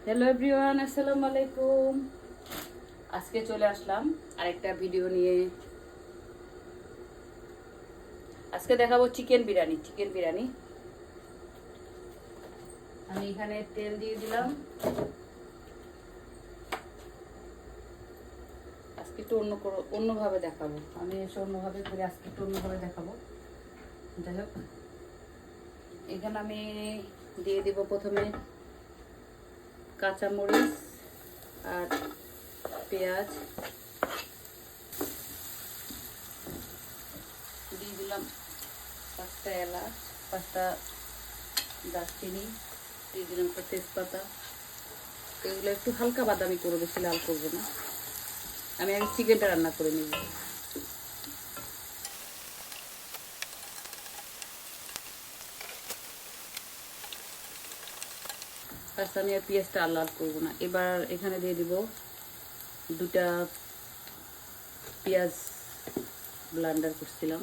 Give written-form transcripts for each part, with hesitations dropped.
Hello everyone, আসসালামু আলাইকুম। আজকে চলে আসলাম আরেকটা ভিডিও নিয়ে। আজকে দেখাবো চিকেন বিরিয়ানি। আমি এখানে তেল দিয়ে দিলাম। আজকে একটু অন্যভাবে দেখাবো। আমি এসে অন্যভাবে করে আজকে একটু অন্যভাবে দেখাবো। যাই হোক, এখানে আমি দিয়ে দিব প্রথমে কাঁচামরিচ আর পেঁয়াজ দিয়ে দিলাম, 5টা এলাচ, 5টা দারচিনি, দিয়ে দিলাম একটা তেজপাতা। এগুলো একটু হালকা বাদামি করবো, বেশি লাল করবো না। আমি আগে চিকেনটা রান্না করে নিব। ফার্স্ট আমি আর পেঁয়াজটা আর লাল করবো না। এবার এখানে দিয়ে দিব 2টা পেঁয়াজ ব্লান্ডার করছিলাম,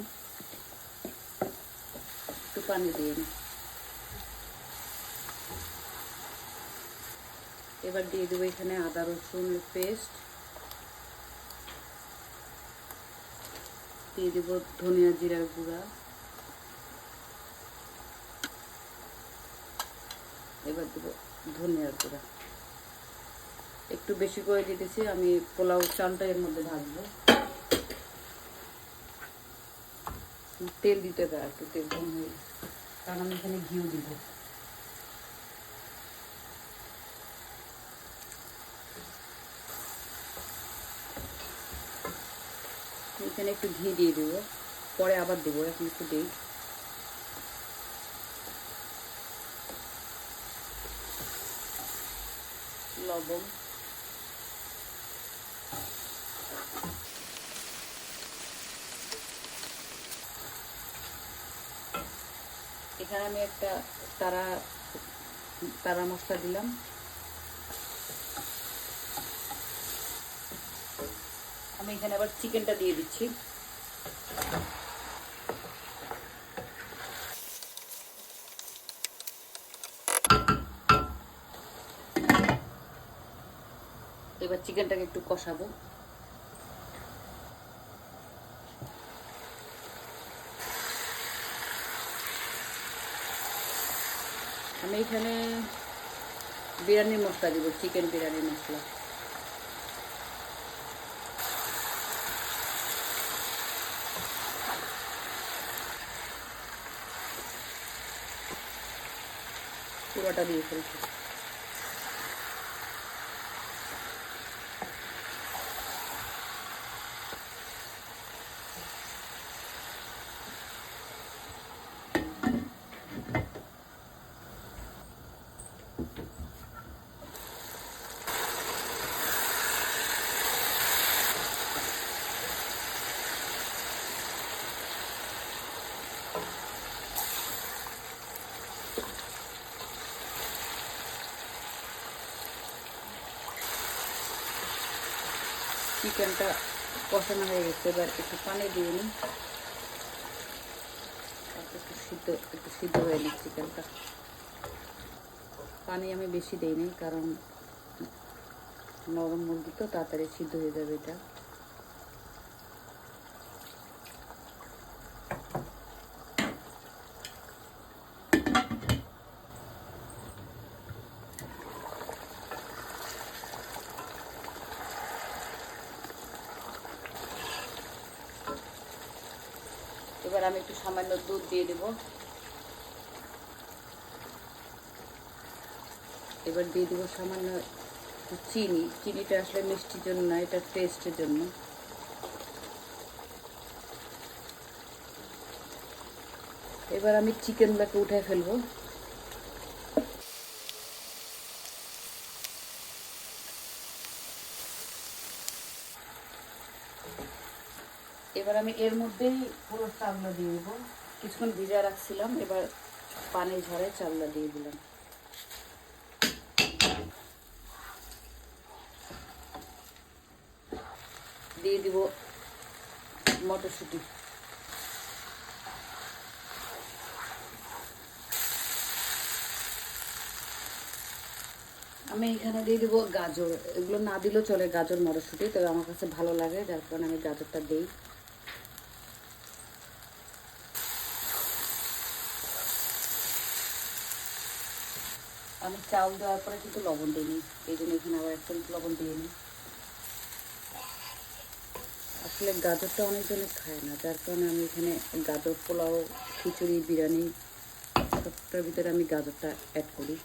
একটু পানি দিয়ে নিই। এবার দিয়ে দেবো এখানে আদা রসুনের পেস্ট, দিয়ে দেবো ধনিয়া জিরার গুঁড়া, এবার দেবো ধনিয়ার গুঁড়া। একটু বেশি করে দিতেছি, আমি পোলাও চালটা এর মধ্যে ঢাকবো। তেল দিতে দেয়, একটু তেল কম হয়ে, কারণ আমি এখানে ঘিও দিব। এখানে একটু ঘি দিয়ে দেবো, পরে আবার দেবো, এখন একটু দিই। লবণ, এখানে আমি একটা তারা তারা মশলা দিলাম। আমি এখানে আবার চিকেনটা দিয়ে দিচ্ছি। এবার চিকেনটাকে একটু কষাবো। আমি এখানে বিরিয়ানির মশলা দিব, চিকেন বিরিয়ানির মশলা। পুরোটা দিয়ে ফেলছি। চিকেনটা কষানো হয়ে গেছে, এবার একটু পানি দিয়ে নিই। একটু সিদ্ধ হয়ে নিই চিকেনটা। পানি আমি বেশি দিইনি, কারণ নরম মুরগি তো তাড়াতাড়ি সিদ্ধ হয়ে যাবে এটা। এবার আমি একটু সামান্য দুধ দিয়ে দেব। এবার দিয়ে দেবো সামান্য চিনি। চিনিটা আসলে মিষ্টির জন্য না, এটা টেস্টের জন্য। এবার আমি চিকেনগুলোকে উঠে ফেলবো। এবার আমি এর মধ্যেই পুরো চালটা দিয়ে দেবো। কিছুক্ষণ ভিজা রাখছিলাম, এবার পানি ঝরে চালটা দিয়ে দিলাম। দিয়ে দিব মটরশুঁটি। আমি এখানে দিয়ে দিব গাজর, এগুলো না দিলেও চলে, গাজর মটরশুঁটি, তবে আমার কাছে ভালো লাগে যার কারণে আমি গাজরটা দিই। আমি চাউল দেওয়ার পরে কিন্তু লবণ দিইনি, এই জন্য এখানে আবার 1 চামচ লবণ দিয়ে নিই। আসলে গাজরটা অনেকজনে খায় না, যার কারণে আমি এখানে গাজর পোলাও, খিচুড়ি, বিরিয়ানি সবটার ভিতরে আমি গাজরটা অ্যাড করি।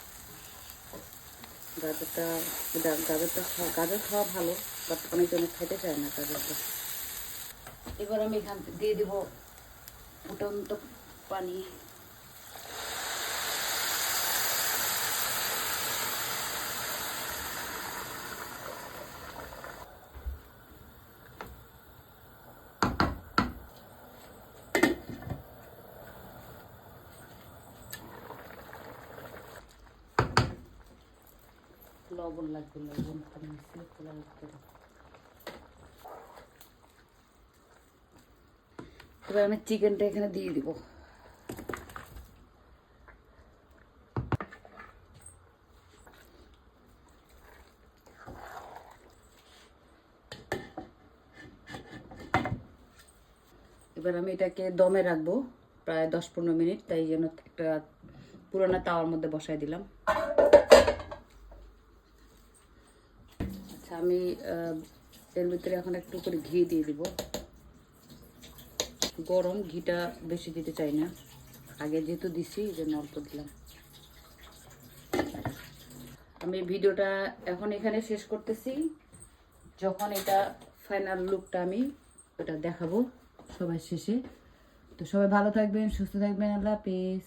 গাজর খাওয়া ভালো, বাট অনেকজনে খাইতে চায় না গাজরটা। এবার আমি এখান থেকে দিয়ে দেবো ফুটন্ত পানি। লবণ লাগবে, লবণ পানি মিশিয়ে খোলা রাখতে হবে। এবার আমি চিকেনটা এখানে দিয়ে দিব। এবার আমি এটাকে দমে রাখবো প্রায় 10-15 মিনিট, তাই জন্য একটা পুরোনো তাওয়ার মধ্যে বসাই দিলাম। আচ্ছা, আমি এর ভিতরে এখন একটু করে ঘি দিয়ে দিব। গরম ঘিটা বেশি দিতে চাই না, আগে যেহেতু দিছি এই জন্য অল্প দিলাম। আমি ভিডিওটা এখন এখানে শেষ করতেছি, যখন এটা ফাইনাল লুকটা আমি ওটা দেখাবো সবার শেষে। তো সবাই ভালো থাকবেন, সুস্থ থাকবেন, আল্লাহ হাফেজ।